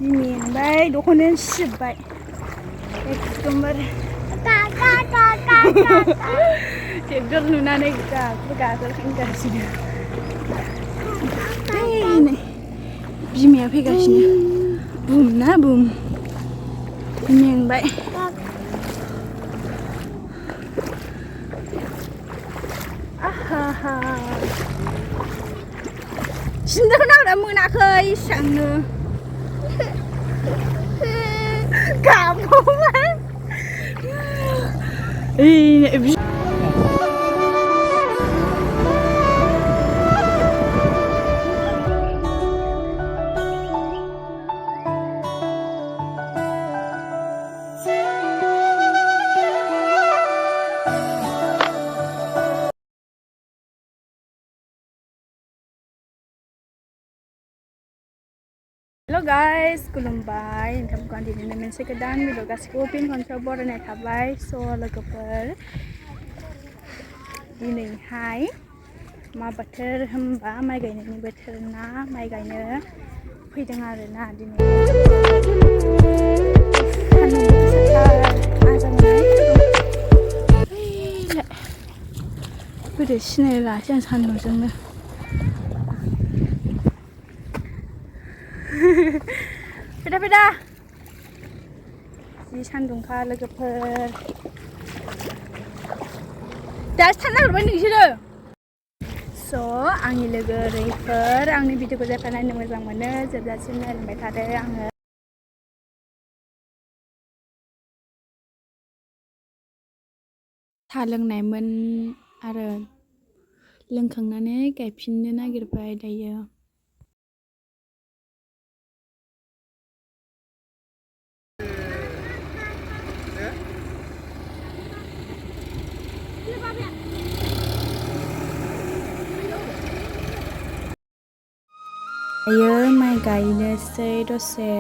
मिंबाय दख'नायानो सिजोब्बाय एकदमबारे ट्रेक्टर नुनानै गाखोफिनगासिनो नै बिमाया फैगासिनो बुम ना बुम मेंबाय आहा सिनदेलखौ नांना मोनाखै इसांनो गाबबावबाय हेलो गाइस खुलुमबाय नोंथांमोनखौ आं दिनैनो मोनसे गोदान भिडिअ गासिखौबो फिन खनसेयाव बरायनाय थाबाय स' लोगोफोर दिनैहाय मा बोथोर होनबा माइ गायनायनि बोथोर ना माइ गायनो फैदों आरोना दिनै गोदो सिनायलासै आं सान्दुंजोंनो फैदा जि सान्दुंखा लोगोफोर दासो थांनो नागिरबाय नोंसोरो स' आंनि लोगो ओरैफोर आंनि भिडिअखौ जायफोर नायनो मोजां मोनो जोबजासिम नायलांबाय थादो आङो साहा लोंनायमोन आरो लोंखांनानै गायफिननो नागिरबाय दायो दायो माइ गायनोसै दसे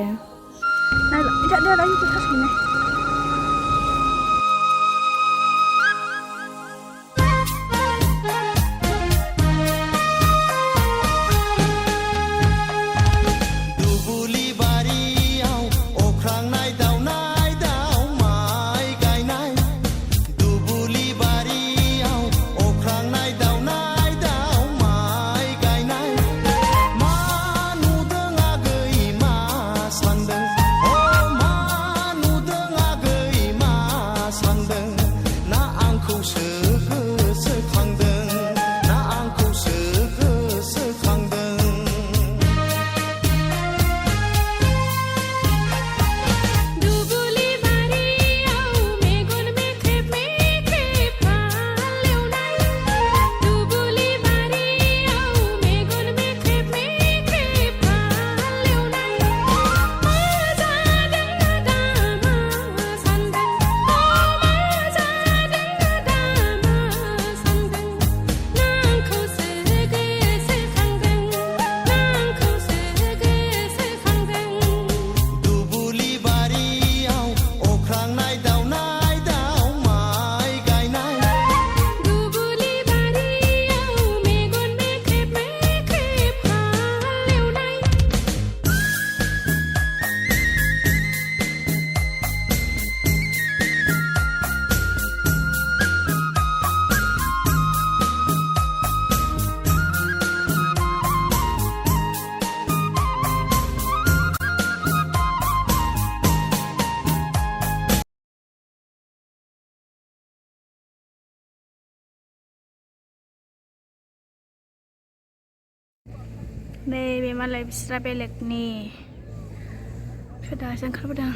नैबे मालाय बिस्रा बेलेगनि दासो ओंखारबोदों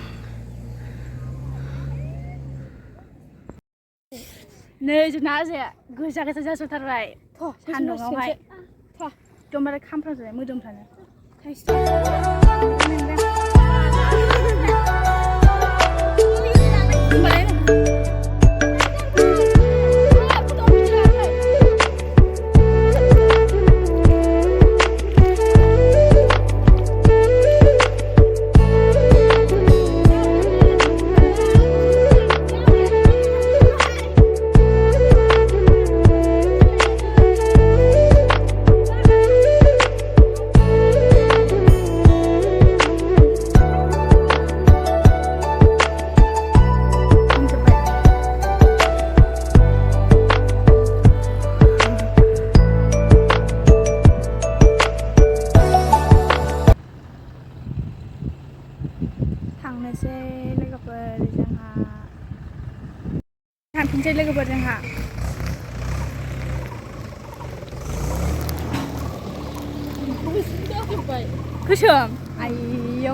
नै जोंना आजाया गोजा जाजोबथारबाय सान्दुंआवहाय एकदमबारे खामफ्रामजोबबाय मोदोमफ्रानो थांनोसै लोगोफोर जोंहा थांफिनसै लोगोफोर जोंहा गोसोम आइयौ